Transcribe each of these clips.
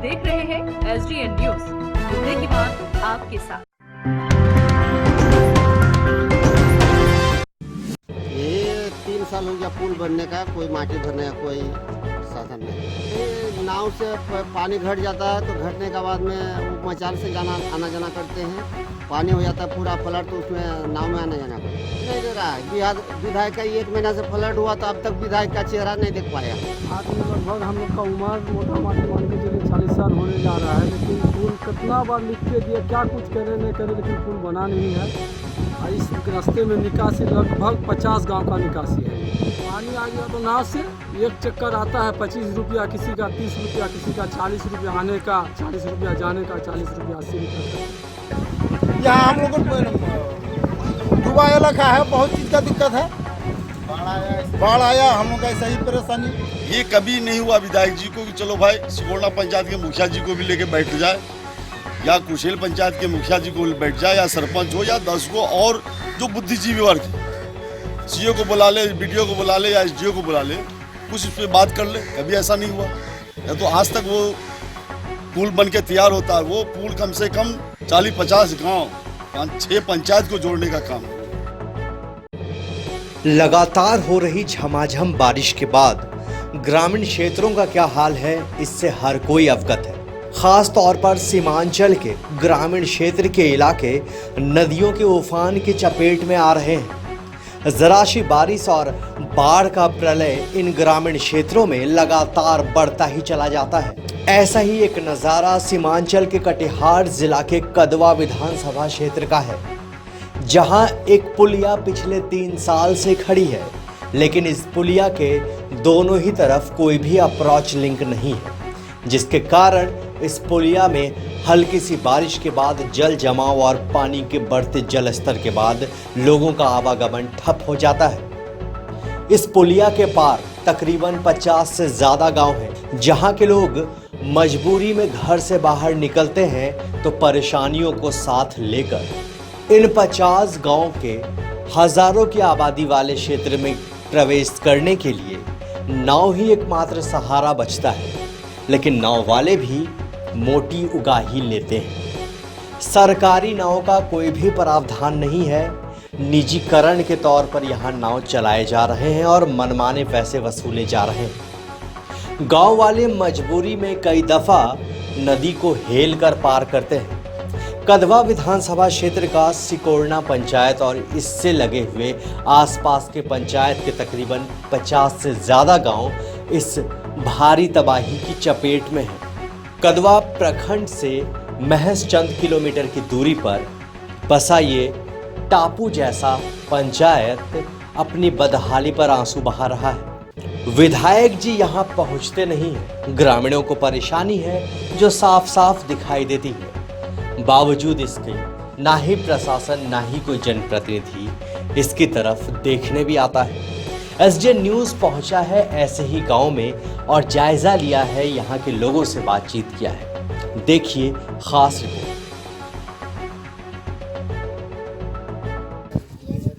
देख रहे हैं SDN न्यूज, मुद्दे की बात आपके साथ। ये 3 साल हो गया पुल बनने का, कोई माटी भरने का कोई साधन नहीं। ये नाव से पानी घट जाता है तो घटने के बाद में वो मचाल से आना जाना करते हैं। पानी हो जाता है पूरा फ्लड तो उसमें नाव में आना जाना करते हैं। नहीं दे रहा है विधायक का 1 महीना से फ्लड हुआ तो अब तक विधायक का चेहरा नहीं देख पाया। आज लगभग हम लोग का उम्र मोटा माटी मान के चलिए 40 साल होने जा रहा है, लेकिन पुल कितना बार लिख के दिया, क्या कुछ करे नहीं करे, लेकिन पुल बना नहीं है। और इस रास्ते में निकासी लगभग 50 गांव का निकासी है। पानी आ गया तो नाव से एक चक्कर आता है 25 रुपया, किसी का 30 रुपया, किसी का 40 रुपया आने का, 40 रुपया जाने का, 40 रुपया 80 रुपया। यहाँ हम लोग को डूबा इलाका है, बहुत चीज़ का दिक्कत है। बाढ़ आया हम लोग का ऐसा ही परेशानी। ये कभी नहीं हुआ विधायक जी को कि चलो भाई सिकोड़ना पंचायत के मुखिया जी को भी लेके बैठ जाए, या कुशेल पंचायत के मुखिया जी को बैठ जाए, या सरपंच हो, या 10 को और जो बुद्धिजीवी वर्ग सीओ को बुला ले, बीडीओ को बुला ले, या एसडीओ को बुला ले, कुछ इस पर बात कर ले। कभी ऐसा नहीं हुआ। या तो आज तक वो पुल बन के तैयार होता है, वो पुल कम से कम 40-50 गाँव 5-6 पंचायत को जोड़ने का काम है। लगातार हो रही झमाझम बारिश के बाद ग्रामीण क्षेत्रों का क्या हाल है, इससे हर कोई अवगत है। खास तौर पर सीमांचल के ग्रामीण क्षेत्र के इलाके नदियों के उफान की चपेट में आ रहे हैं। जरा सी बारिश और बाढ़ का प्रलय इन ग्रामीण क्षेत्रों में लगातार बढ़ता ही चला जाता है। ऐसा ही एक नज़ारा सीमांचल के कटिहार जिला के कदवा विधानसभा क्षेत्र का है, जहां एक पुलिया पिछले 3 साल से खड़ी है, लेकिन इस पुलिया के दोनों ही तरफ कोई भी अप्रोच लिंक नहीं है, जिसके कारण इस पुलिया में हल्की सी बारिश के बाद जल जमाव और पानी के बढ़ते जल स्तर के बाद लोगों का आवागमन ठप हो जाता है। इस पुलिया के पार तकरीबन 50 से ज़्यादा गांव हैं, जहां के लोग मजबूरी में घर से बाहर निकलते हैं तो परेशानियों को साथ लेकर इन 50 गांव के हजारों की आबादी वाले क्षेत्र में प्रवेश करने के लिए नाव ही एकमात्र सहारा बचता है। लेकिन नाव वाले भी मोटी उगाही लेते हैं। सरकारी नाव का कोई भी प्रावधान नहीं है। निजीकरण के तौर पर यहाँ नाव चलाए जा रहे हैं और मनमाने पैसे वसूले जा रहे हैं। गांव वाले मजबूरी में कई दफा नदी को हेल कर पार करते हैं। कदवा विधानसभा क्षेत्र का सिकोड़ना पंचायत और इससे लगे हुए आसपास के पंचायत के तकरीबन 50 से ज़्यादा गांव इस भारी तबाही की चपेट में हैं। कदवा प्रखंड से महज चंद किलोमीटर की दूरी पर बसा ये टापू जैसा पंचायत अपनी बदहाली पर आंसू बहा रहा है। विधायक जी यहाँ पहुँचते नहीं हैं। ग्रामीणों को परेशानी है जो साफ साफ दिखाई देती है। बावजूद इसके ना ही प्रशासन ना ही कोई जनप्रतिनिधि इसकी तरफ देखने भी आता है। SDN न्यूज़ पहुंचा है ऐसे ही गांव में और जायजा लिया है, यहाँ के लोगों से बातचीत किया है। देखिए खास रिपोर्ट।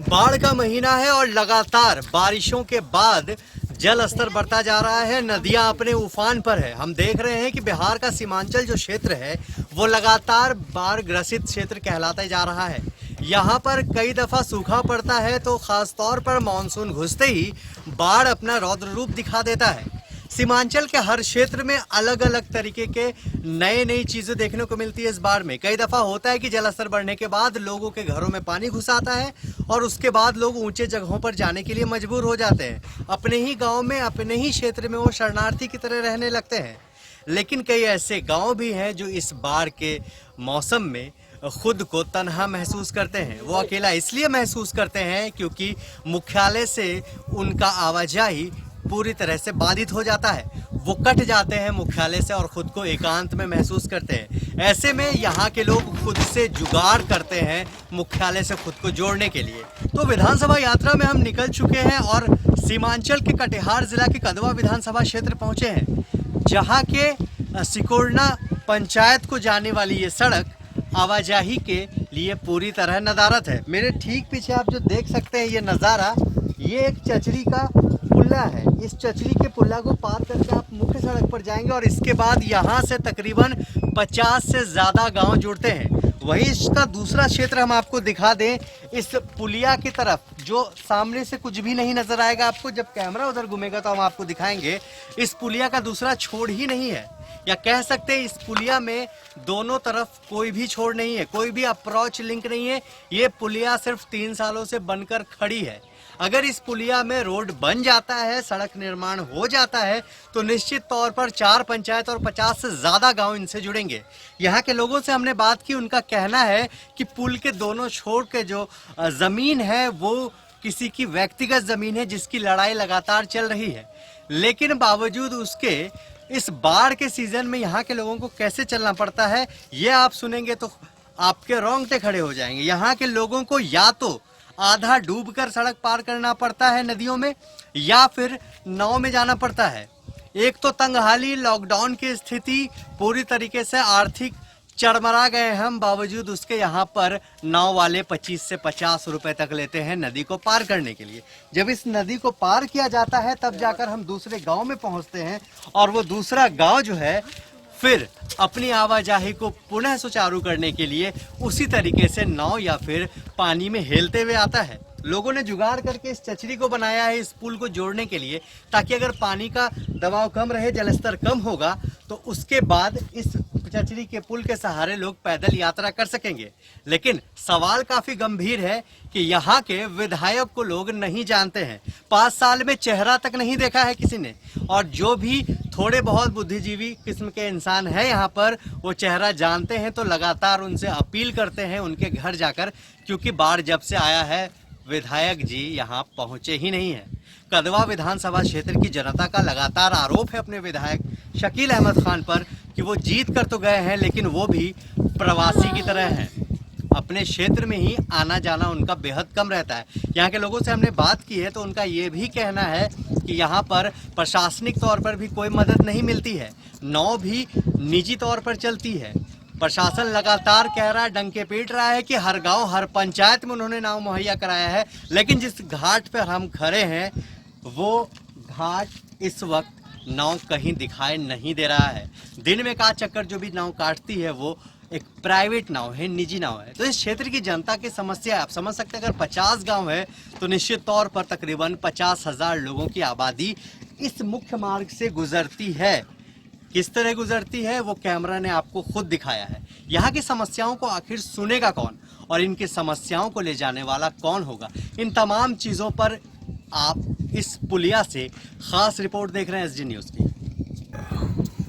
बाढ़ का महीना है और लगातार बारिशों के बाद जल स्तर बढ़ता जा रहा है। नदियां अपने उफान पर है। हम देख रहे हैं कि बिहार का सीमांचल जो क्षेत्र है वो लगातार बाढ़ ग्रसित क्षेत्र कहलाता जा रहा है। यहाँ पर कई दफ़ा सूखा पड़ता है तो ख़ास तौर पर मानसून घुसते ही बाढ़ अपना रौद्र रूप दिखा देता है। सीमांचल के हर क्षेत्र में अलग अलग तरीके के नई चीज़ें देखने को मिलती है। इस बाढ़ में कई दफ़ा होता है कि जलस्तर बढ़ने के बाद लोगों के घरों में पानी घुस आता है और उसके बाद लोग ऊंचे जगहों पर जाने के लिए मजबूर हो जाते हैं। अपने ही गाँव में, अपने ही क्षेत्र में वो शरणार्थी की तरह रहने लगते हैं। लेकिन कई ऐसे गाँव भी हैं जो इस बाढ़ के मौसम में खुद को तन्हा महसूस करते हैं। वो अकेला इसलिए महसूस करते हैं क्योंकि मुख्यालय से उनका आवाजाही पूरी तरह से बाधित हो जाता है। वो कट जाते हैं मुख्यालय से और खुद को एकांत में महसूस करते हैं। ऐसे में यहाँ के लोग खुद से जुगाड़ करते हैं मुख्यालय से खुद को जोड़ने के लिए। तो विधानसभा यात्रा में हम निकल चुके हैं और सीमांचल के कटिहार जिला के कदवा विधानसभा क्षेत्र पहुँचे हैं, जहाँ के सिकोड़ना पंचायत को जाने वाली ये सड़क आवाजाही के लिए पूरी तरह नदारत है। मेरे ठीक पीछे आप जो देख सकते हैं ये नज़ारा, ये एक चचरी का पुल पुल्ला है, इस चचरी के पुल्ला को पार करके आप मुख्य सड़क पर जाएंगे और इसके बाद यहाँ से तकरीबन 50 से ज़्यादा गांव जुड़ते हैं। वहीं इसका दूसरा क्षेत्र हम आपको दिखा दें, इस पुलिया की तरफ जो सामने से कुछ भी नहीं नजर आएगा आपको, जब कैमरा उधर घूमेगा तो हम आपको दिखाएंगे। इस पुलिया का दूसरा छोड़ ही नहीं है, या कह सकते हैं इस पुलिया में दोनों तरफ कोई भी छोड़ नहीं है, कोई भी अप्रोच लिंक नहीं है। ये पुलिया सिर्फ 3 सालों से बनकर खड़ी है। अगर इस पुलिया में रोड बन जाता है, सड़क निर्माण हो जाता है, तो निश्चित तौर पर 4 पंचायत और 50 से ज़्यादा गांव इनसे जुड़ेंगे। यहाँ के लोगों से हमने बात की, उनका कहना है कि पुल के दोनों छोर के जो ज़मीन है वो किसी की व्यक्तिगत ज़मीन है जिसकी लड़ाई लगातार चल रही है। लेकिन बावजूद उसके इस बाढ़ के सीज़न में यहाँ के लोगों को कैसे चलना पड़ता है, ये आप सुनेंगे तो आपके रोंगटे खड़े हो जाएंगे। यहाँ के लोगों को या तो आधा डूबकर सड़क पार करना पड़ता है नदियों में, या फिर नाव में जाना पड़ता है। एक तो तंगहाली, लॉकडाउन की स्थिति, पूरी तरीके से आर्थिक चरमरा गए हम, बावजूद उसके यहाँ पर नाव वाले 25 से 50 रुपए तक लेते हैं नदी को पार करने के लिए। जब इस नदी को पार किया जाता है तब जाकर हम दूसरे गांव में पहुंचते हैं, और वो दूसरा गांव जो है फिर अपनी आवाजाही को पुनः सुचारू करने के लिए उसी तरीके से नाव या फिर पानी में हेलते हुए आता है। लोगों ने जुगाड़ करके इस चचरी को बनाया है इस पुल को जोड़ने के लिए, ताकि अगर पानी का दबाव कम रहे, जलस्तर कम होगा, तो उसके बाद इस चचरी के पुल के सहारे लोग पैदल यात्रा कर सकेंगे। लेकिन सवाल काफी गंभीर है कि यहाँ के विधायक को लोग नहीं जानते हैं। 5 साल में चेहरा तक नहीं देखा है किसी ने, और जो भी थोड़े बहुत बुद्धिजीवी किस्म के इंसान है यहाँ पर, वो चेहरा जानते हैं तो लगातार उनसे अपील करते हैं उनके घर जाकर, क्योंकि बाढ़ जब से आया है विधायक जी यहाँ पहुँचे ही नहीं है। कदवा विधानसभा क्षेत्र की जनता का लगातार आरोप है अपने विधायक शकील अहमद खान पर कि वो जीत कर तो गए हैं, लेकिन वो भी प्रवासी की तरह हैं। अपने क्षेत्र में ही आना जाना उनका बेहद कम रहता है। यहाँ के लोगों से हमने बात की है तो उनका ये भी कहना है कि यहाँ पर प्रशासनिक तौर पर भी कोई मदद नहीं मिलती है, नाव भी निजी तौर पर चलती है। प्रशासन लगातार कह रहा है, डंके पीट रहा है कि हर गांव हर पंचायत में उन्होंने नाव मुहैया कराया है, लेकिन जिस घाट पर हम खड़े हैं वो घाट इस वक्त नाव कहीं दिखाई नहीं दे रहा है। दिन में का चक्कर जो भी नाव काटती है वो एक प्राइवेट नाव है, निजी नाव है। तो इस क्षेत्र की जनता की समस्या आप समझ सकते हैं। अगर 50 गांव है तो निश्चित तौर पर तकरीबन 50,000 लोगों की आबादी इस मुख्य मार्ग से गुजरती है। किस तरह गुजरती है वो कैमरा ने आपको खुद दिखाया है। यहाँ की समस्याओं को आखिर सुनेगा कौन, और इनकी समस्याओं को ले जाने वाला कौन होगा, इन तमाम चीज़ों पर आप इस पुलिया से खास रिपोर्ट देख रहे हैं एसडी न्यूज़ की।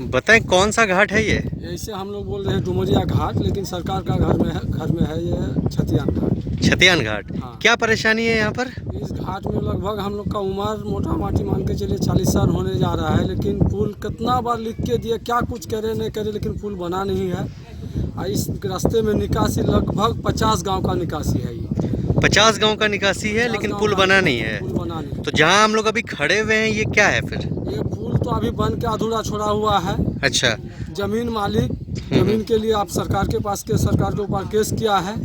बताएं कौन सा घाट है ये? ऐसे हम लोग बोल रहे हैं डुमरिया घाट, लेकिन सरकार का घर में है ये छतियान घाट। छतियान घाट। हाँ। क्या परेशानी है यहाँ पर? इस घाट में लगभग हम लोग का उम्र मोटा माटी मान के चलिए 40 साल होने जा रहा है, लेकिन पुल कितना बार लिख के दिए, क्या कुछ करे नहीं करे, लेकिन पुल बना नहीं है। और इस रास्ते में निकासी लगभग 50 गाँव का निकासी है। ये 50 गांव का निकासी है, लेकिन पुल बना नहीं है। पुल बना नहीं। तो जहां हम लोग अभी खड़े हुए हैं ये क्या है फिर? ये पुल तो अभी बन के अधूरा छोड़ा हुआ है। अच्छा। जमीन मालिक जमीन के लिए आप सरकार के पास सरकार के ऊपर केस किया है,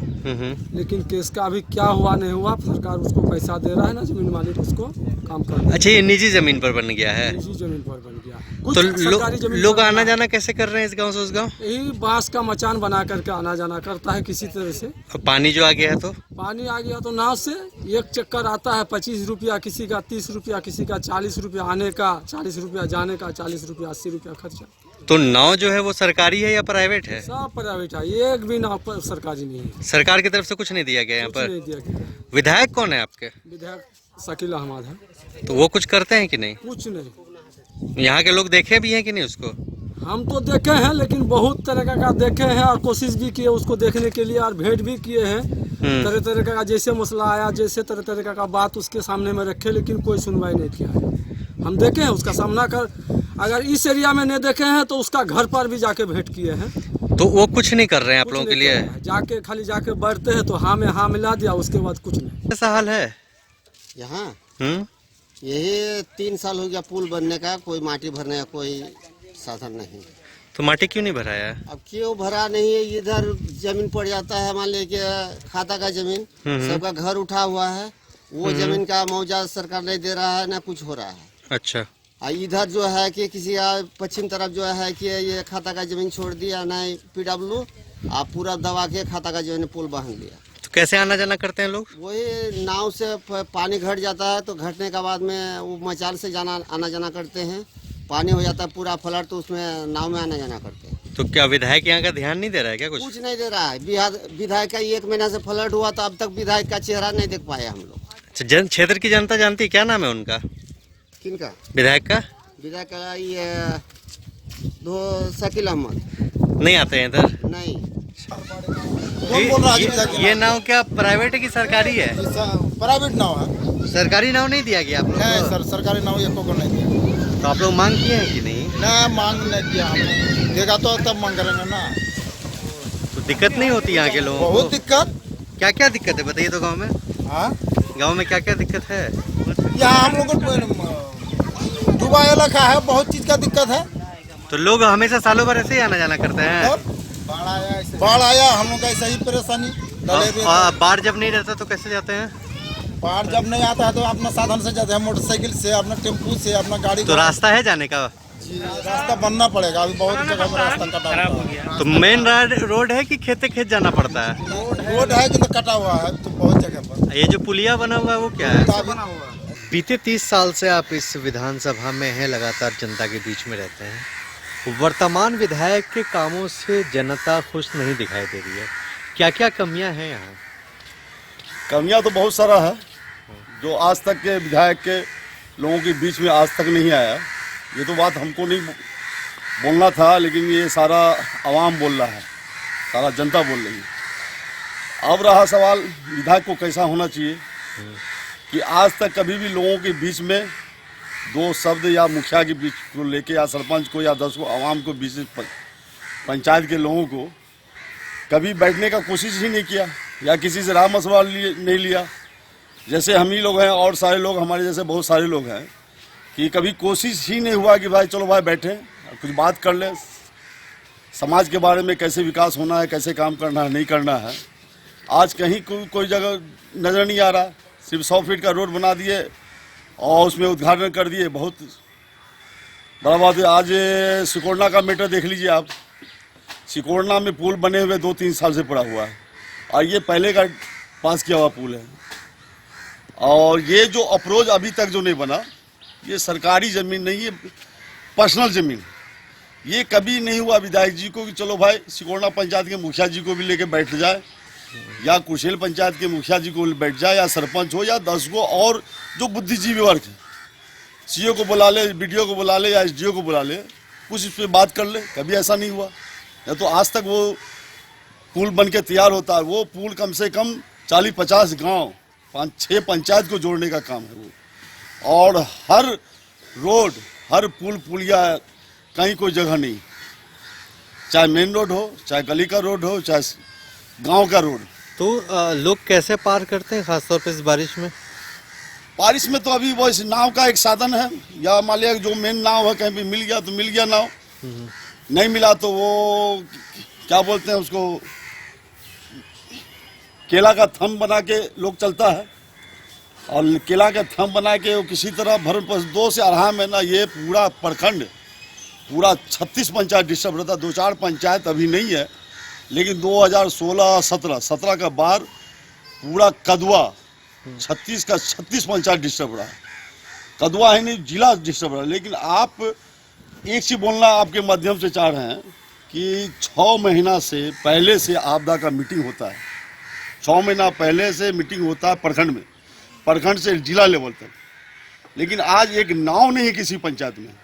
लेकिन केस का अभी क्या हुआ नहीं हुआ। सरकार उसको पैसा दे रहा है ना, जमीन मालिक उसको काम कर। अच्छा, ये निजी जमीन पर बन गया है? निजी जमीन पर बन गया है। तो लोग आना जाना कैसे कर रहे हैं इस गांव से उस गांव? यही बांस का मचान बना करके आना जाना करता है किसी तरह से। पानी जो आ गया है तो पानी आ गया तो नाव से एक चक्कर आता है 25 रुपया, किसी का 30 रुपया, किसी का 40 रुपया आने का, 40 रुपया जाने का, 40 रुपया 80 रुपया खर्चा। तो नाव जो है वो सरकारी है या प्राइवेट है? सब प्राइवेट है, एक भी नाव पर सरकारी नहीं है। सरकार की तरफ से कुछ नहीं दिया गया यहाँ पर? नहीं दिया गया। विधायक कौन है आपके? विधायक शकील अहमद है। तो वो कुछ करते हैं कि नहीं? कुछ नहीं। यहाँ के लोग देखे भी हैं कि नहीं उसको? हम तो देखे हैं, लेकिन बहुत तरह का देखे हैं और कोशिश भी किए उसको देखने के लिए, और भेंट भी किए हैं। तरह तरह का जैसे मसला आया, जैसे तरह तरह का बात उसके सामने में रखे, लेकिन कोई सुनवाई नहीं किया है। हम देखे हैं उसका सामना कर, अगर इस एरिया में नहीं देखे हैं तो उसका घर पर भी जाके भेंट किए हैं। तो वो कुछ नहीं कर रहे हैं आप लोगों के लिए? जाके खाली जाके बैठते हैं तो हाँ में हाँ मिला दिया, उसके बाद कुछ नहीं। ऐसा हाल है यहाँ यही 3 साल हो गया पुल बनने का, कोई माटी भरने का कोई साधन नहीं। तो माटी क्यों नहीं भराया? अब क्यों भरा नहीं है, इधर जमीन पड़ जाता है, मान लीजिए खाता का जमीन, सबका घर उठा हुआ है, वो जमीन का मुआवजा सरकार नहीं दे रहा है, ना कुछ हो रहा है। अच्छा। इधर जो है कि किसी पश्चिम तरफ जो है कि ये खाता का जमीन छोड़ दिया, नहीं PW आप पूरा दबा के खाता का जो है पुल बांध लिया। तो कैसे आना जाना करते हैं लोग? वही नाव से पानी घट जाता है, तो घटने के बाद में वो मचाल से आना जाना करते हैं। पानी हो जाता है पूरा फ्लड, तो उसमें नाव में आना जाना करते हैं। तो क्या विधायक यहाँ का ध्यान नहीं दे रहा है क्या? कुछ नहीं दे रहा है। विधायक का 1 महीना से फ्लड हुआ, तो अब तक विधायक का चेहरा नहीं देख पाए हम लोग। अच्छा, क्षेत्र की जनता जानती है, क्या नाम है उनका? किनका? विधायक का? विधायक का ये शकील अहमद नहीं आते हैं इधर? नहीं। कौन बोल रहा है विधायक के ये नाम? नाव क्या प्राइवेट है कि सरकारी है? प्राइवेट नाव है। सरकारी नाव नहीं दिया गया आप लोग नहीं को? सर, सरकारी नाव एको को नहीं दिया। तो आप लोग मांग किए हैं कि नहीं? ना, मांग नहीं किया हमने। देगा तो तब मांग करेंगे ना। तो दिक्कत नहीं होती यहाँ के लोगों को? बहुत दिक्कत। क्या क्या दिक्कत है बताइए तो गाँव में? हाँ, गाँव में क्या क्या दिक्कत है? यहाँ हम लोग को डूबा इलाका है, बहुत चीज का दिक्कत है। तो लोग हमेशा सालों भर ऐसे ही आना जाना करते हैं? तब बाढ़ आया, हम लोग का ऐसा ही परेशानी। बाढ़ जब नहीं रहता तो कैसे जाते हैं? बाढ़ जब नहीं आता है तो अपना साधन से जाते हैं, मोटरसाइकिल से, अपना टेम्पू से, अपना गाड़ी। तो रास्ता है जाने का? रास्ता बनना पड़ेगा, अभी बहुत जगह में रास्ता कटा हुआ है। तो मेन रोड है कि खेते खेत जाना पड़ता है? रोड है कि कटा हुआ है तो बहुत जगह पर। ये जो पुलिया बना हुआ है वो क्या है? बना हुआ है। बीते 30 साल से आप इस विधानसभा में हैं, लगातार जनता के बीच में रहते हैं। वर्तमान विधायक के कामों से जनता खुश नहीं दिखाई दे रही है। क्या क्या कमियां हैं यहाँ? कमियां तो बहुत सारा है, जो आज तक के विधायक के लोगों के बीच में आज तक नहीं आया। ये तो बात हमको नहीं बोलना था, लेकिन ये सारा आवाम बोल रहा है, सारा जनता बोल रही है। अब रहा सवाल विधायक को कैसा होना चाहिए, कि आज तक कभी भी लोगों के बीच में 2 शब्द या मुखिया के बीच को लेके या सरपंच को या 10 को आवाम को बीच पंचायत के लोगों को कभी बैठने का कोशिश ही नहीं किया, या किसी से राय मशवरा नहीं लिया। जैसे हम ही लोग हैं और सारे लोग हमारे जैसे बहुत सारे लोग हैं, कि कभी कोशिश ही नहीं हुआ कि भाई चलो भाई बैठें कुछ बात कर लें, समाज के बारे में कैसे विकास होना है, कैसे काम करना है, नहीं करना है। आज कहीं कोई जगह नज़र नहीं आ रहा। सिर्फ 100 फीट का रोड बना दिए और उसमें उद्घाटन कर दिए, बहुत बड़ा बात है। आज सिकोड़ना का मैटर देख लीजिए आप। सिकोड़ना में पुल बने हुए 2-3 साल से पड़ा हुआ है, और ये पहले का पास किया हुआ पुल है। और ये जो अप्रोच अभी तक जो नहीं बना, ये सरकारी ज़मीन नहीं, ये पर्सनल ज़मीन। ये कभी नहीं हुआ विधायक जी को कि चलो भाई सिकोड़ना पंचायत के मुखिया जी को भी लेके बैठ जाए, या कुशेल पंचायत के मुखिया जी को बैठ जाए, या सरपंच हो, या 10 को और जो बुद्धिजीवी वर्ग है, सीओ को बुला ले, BDO को बुला ले, या SDO को बुला ले, कुछ इस पर बात कर ले। कभी ऐसा नहीं हुआ। या तो आज तक वो पुल बन के तैयार होता है, वो पुल कम से कम 40-50 गांव, 5-6 पंचायत को जोड़ने का काम है वो। और हर रोड, हर पुल पुलिया, कहीं कोई जगह नहीं, चाहे मेन रोड हो, चाहे गली का रोड हो, चाहे गांव का रोड। तो लोग कैसे पार करते हैं, खासतौर पर इस बारिश में? बारिश में तो अभी वो इस नाव का एक साधन है, या मान लिया जो मेन नाव है कहीं भी मिल गया तो मिल गया नाव, नहीं मिला तो वो क्या बोलते हैं उसको, केला का थंब बना के लोग चलता है। और केला का थंब बना के वो किसी तरह भर 2 से 2.5 महीना ये पूरा प्रखंड, पूरा 36 पंचायत डिस्टर्ब रहता। 2-4 पंचायत अभी नहीं है, लेकिन 2016-17 का बार पूरा कदवा 36 का 36 पंचायत डिस्टर्ब रहा। कदवा है नहीं, जिला डिस्टर्ब रहा। लेकिन आप एक चीज बोलना आपके माध्यम से चाह रहे हैं कि 6 महीना से पहले से आपदा का मीटिंग होता है। 6 महीना पहले से मीटिंग होता है प्रखंड में, प्रखंड से जिला लेवल तक। लेकिन आज एक नाव नहीं है किसी पंचायत में।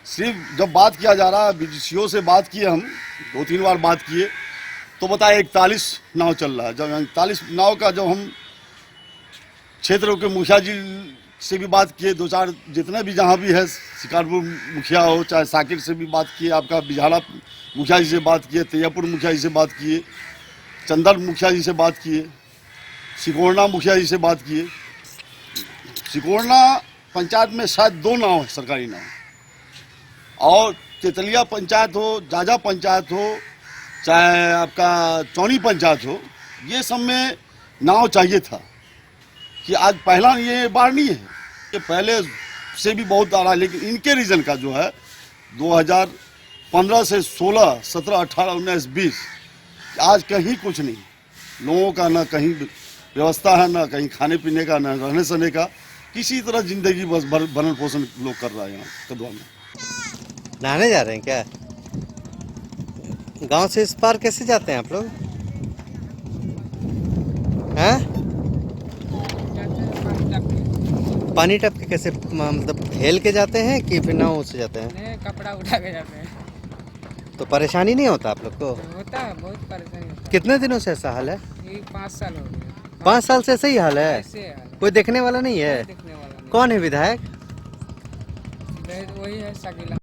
सिर्फ जब बात किया जा रहा है, BDO से बात किए हम, 2-3 बार बात किए, तो बताया 41 नाव चल रहा है। जब 41 नाव का जब हम क्षेत्र के मुखिया जी से भी बात किए, 2-4 जितने भी जहाँ भी है, शिकारपुर मुखिया हो, चाहे साकिर से भी बात किए, आपका बिझाड़ा मुखिया जी से बात किए, तैयपुर मुखिया जी से बात किए, चंदन मुखिया जी से बात किए, सिकोड़ना मुखिया जी से बात किए। सिकोड़ना पंचायत में शायद 2 नाव है सरकारी नाव, और तेतलिया पंचायत हो, जाजा पंचायत हो, चाहे आपका चौनी पंचायत हो, ये सब में नाव चाहिए था कि आज पहला ये बार नहीं है, ये पहले से भी बहुत आ रहा है, लेकिन इनके रीजन का जो है 2015 से 16, 17, 18, 19, 20 आज कहीं कुछ नहीं, लोगों का ना कहीं व्यवस्था है, ना कहीं खाने पीने का, ना रहने सहने का, किसी तरह जिंदगी बस भरण पोषण लोग कर रहा है यहाँ कदवा में। नहाने जा रहे हैं क्या? गांव से इस पार कैसे जाते हैं आप लोग? हैं? पानी टप के कैसे, मतलब हेल के जाते हैं कि फिर नाव से जाते हैं? नहीं, कपड़ा उठा के जाते हैं। तो परेशानी नहीं होता आप लोग को? होता है, बहुत परेशानी होता है। कितने दिनों से ऐसा हाल है? ये 5 साल हो गए। 5 साल से ऐसे ही हाल है? ऐसे है, कोई देखने वाला नहीं है? देखने वाला नहीं। कौन है विधायक? वही है शकीला।